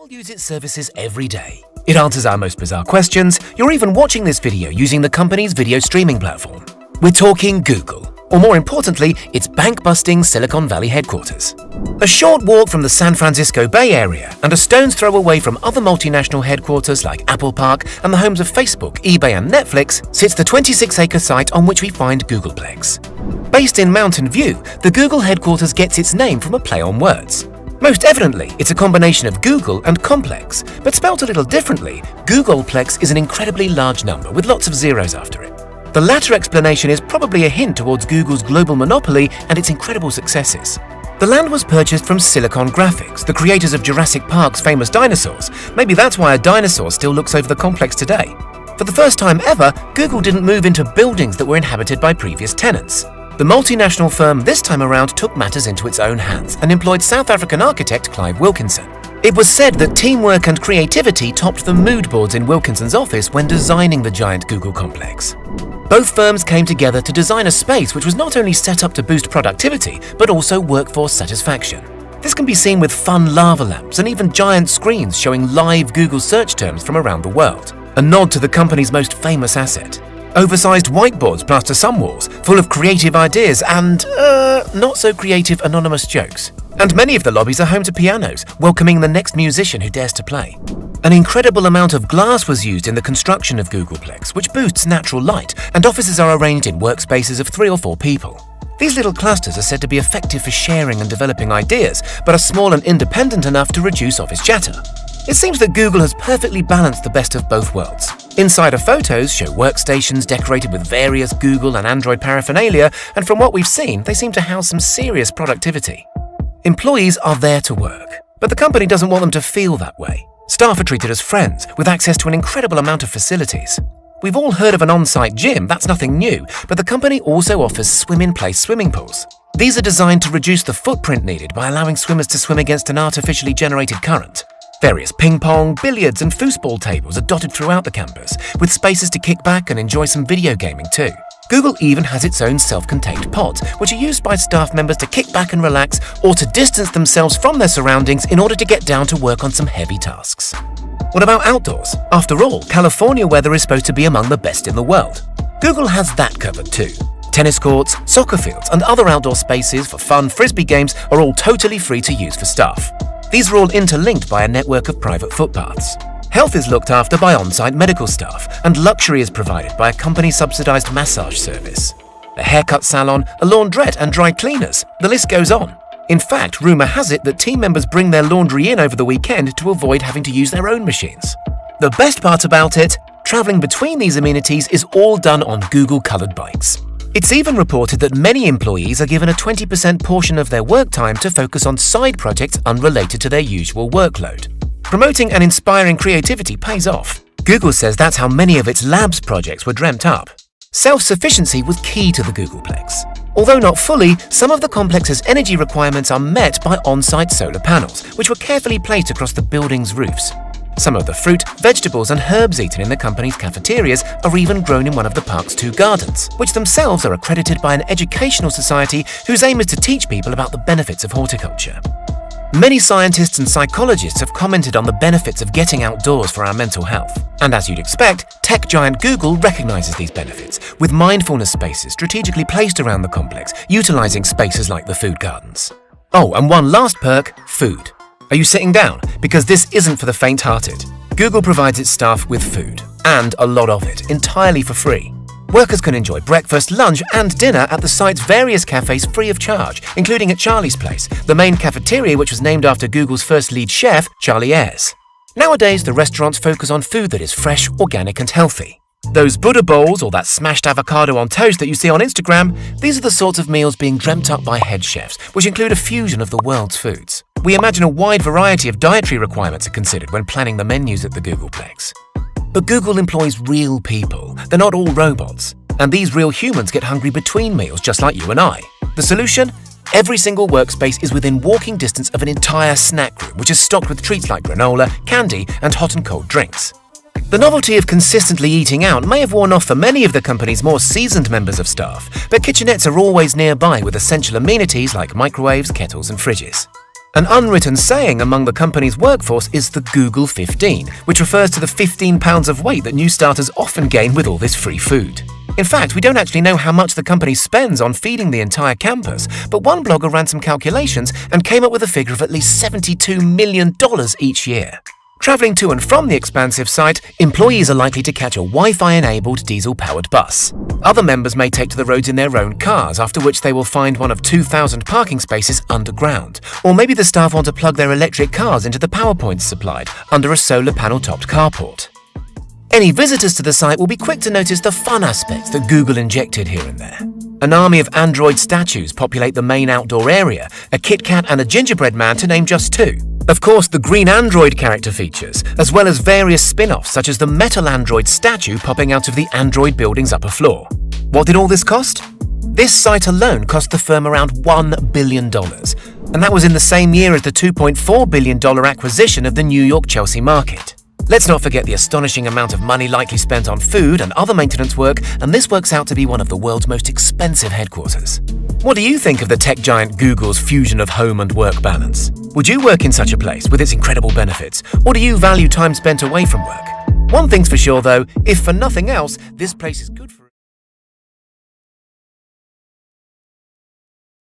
Google use its services every day. It answers our most bizarre questions. You're even watching this video using the company's video streaming platform. We're talking Google, or more importantly, its bank-busting Silicon Valley headquarters. A short walk from the San Francisco Bay Area and a stone's throw away from other multinational headquarters like Apple Park and the homes of Facebook, eBay and Netflix sits the 26-acre site on which we find Googleplex. Based in Mountain View, the Google headquarters gets its name from a play on words. Most evidently, it's a combination of Google and complex, but spelt a little differently, Googleplex is an incredibly large number with lots of zeros after it. The latter explanation is probably a hint towards Google's global monopoly and its incredible successes. The land was purchased from Silicon Graphics, the creators of Jurassic Park's famous dinosaurs. Maybe that's why a dinosaur still looks over the complex today. For the first time ever, Google didn't move into buildings that were inhabited by previous tenants. The multinational firm this time around took matters into its own hands and employed South African architect Clive Wilkinson. It was said that teamwork and creativity topped the mood boards in Wilkinson's office when designing the giant Google complex. Both firms came together to design a space which was not only set up to boost productivity, but also workforce satisfaction. This can be seen with fun lava lamps and even giant screens showing live Google search terms from around the world, a nod to the company's most famous asset. Oversized whiteboards plaster some walls, full of creative ideas and, not so creative anonymous jokes. And many of the lobbies are home to pianos, welcoming the next musician who dares to play. An incredible amount of glass was used in the construction of Googleplex, which boosts natural light, and offices are arranged in workspaces of 3 or 4 people. These little clusters are said to be effective for sharing and developing ideas, but are small and independent enough to reduce office chatter. It seems that Google has perfectly balanced the best of both worlds. Insider photos show workstations decorated with various Google and Android paraphernalia, and from what we've seen, they seem to house some serious productivity. Employees are there to work, but the company doesn't want them to feel that way. Staff are treated as friends, with access to an incredible amount of facilities. We've all heard of an on-site gym, that's nothing new, but the company also offers swim-in-place swimming pools. These are designed to reduce the footprint needed by allowing swimmers to swim against an artificially generated current. Various ping pong, billiards and foosball tables are dotted throughout the campus, with spaces to kick back and enjoy some video gaming too. Google even has its own self-contained pods, which are used by staff members to kick back and relax or to distance themselves from their surroundings in order to get down to work on some heavy tasks. What about outdoors? After all, California weather is supposed to be among the best in the world. Google has that covered too. Tennis courts, soccer fields and other outdoor spaces for fun frisbee games are all totally free to use for staff. These are all interlinked by a network of private footpaths. Health is looked after by on-site medical staff, and luxury is provided by a company-subsidized massage service. A haircut salon, a laundrette and dry cleaners, the list goes on. In fact, rumor has it that team members bring their laundry in over the weekend to avoid having to use their own machines. The best part about it, traveling between these amenities is all done on Google-colored bikes. It's even reported that many employees are given a 20% portion of their work time to focus on side projects unrelated to their usual workload. Promoting and inspiring creativity pays off. Google says that's how many of its labs projects were dreamt up. Self-sufficiency was key to the Googleplex. Although not fully, some of the complex's energy requirements are met by on-site solar panels, which were carefully placed across the building's roofs. Some of the fruit, vegetables and herbs eaten in the company's cafeterias are even grown in one of the park's 2 gardens, which themselves are accredited by an educational society whose aim is to teach people about the benefits of horticulture. Many scientists and psychologists have commented on the benefits of getting outdoors for our mental health. And as you'd expect, tech giant Google recognizes these benefits, with mindfulness spaces strategically placed around the complex, utilizing spaces like the food gardens. Oh, and one last perk, food. Are you sitting down? Because this isn't for the faint-hearted. Google provides its staff with food, and a lot of it, entirely for free. Workers can enjoy breakfast, lunch and dinner at the site's various cafes free of charge, including at Charlie's Place, the main cafeteria which was named after Google's first lead chef, Charlie Ayres. Nowadays, the restaurants focus on food that is fresh, organic and healthy. Those Buddha bowls or that smashed avocado on toast that you see on Instagram, these are the sorts of meals being dreamt up by head chefs, which include a fusion of the world's foods. We imagine a wide variety of dietary requirements are considered when planning the menus at the Googleplex. But Google employs real people. They're not all robots. And these real humans get hungry between meals just like you and I. The solution? Every single workspace is within walking distance of an entire snack room, which is stocked with treats like granola, candy, and hot and cold drinks. The novelty of consistently eating out may have worn off for many of the company's more seasoned members of staff, but kitchenettes are always nearby with essential amenities like microwaves, kettles, and fridges. An unwritten saying among the company's workforce is the Google 15, which refers to the 15 pounds of weight that new starters often gain with all this free food. In fact, we don't actually know how much the company spends on feeding the entire campus, but one blogger ran some calculations and came up with a figure of at least $72 million each year. Traveling to and from the expansive site, employees are likely to catch a Wi-Fi-enabled diesel-powered bus. Other members may take to the roads in their own cars, after which they will find one of 2,000 parking spaces underground. Or maybe the staff want to plug their electric cars into the power points supplied under a solar panel-topped carport. Any visitors to the site will be quick to notice the fun aspects that Google injected here and there. An army of Android statues populate the main outdoor area, a Kit Kat and a gingerbread man to name just two. Of course, the green Android character features, as well as various spin-offs such as the metal Android statue popping out of the Android building's upper floor. What did all this cost? This site alone cost the firm around $1 billion, and that was in the same year as the $2.4 billion acquisition of the New York Chelsea market. Let's not forget the astonishing amount of money likely spent on food and other maintenance work, and this works out to be one of the world's most expensive headquarters. What do you think of the tech giant Google's fusion of home and work balance? Would you work in such a place with its incredible benefits, or do you value time spent away from work? One thing's for sure though, if for nothing else, this place is good for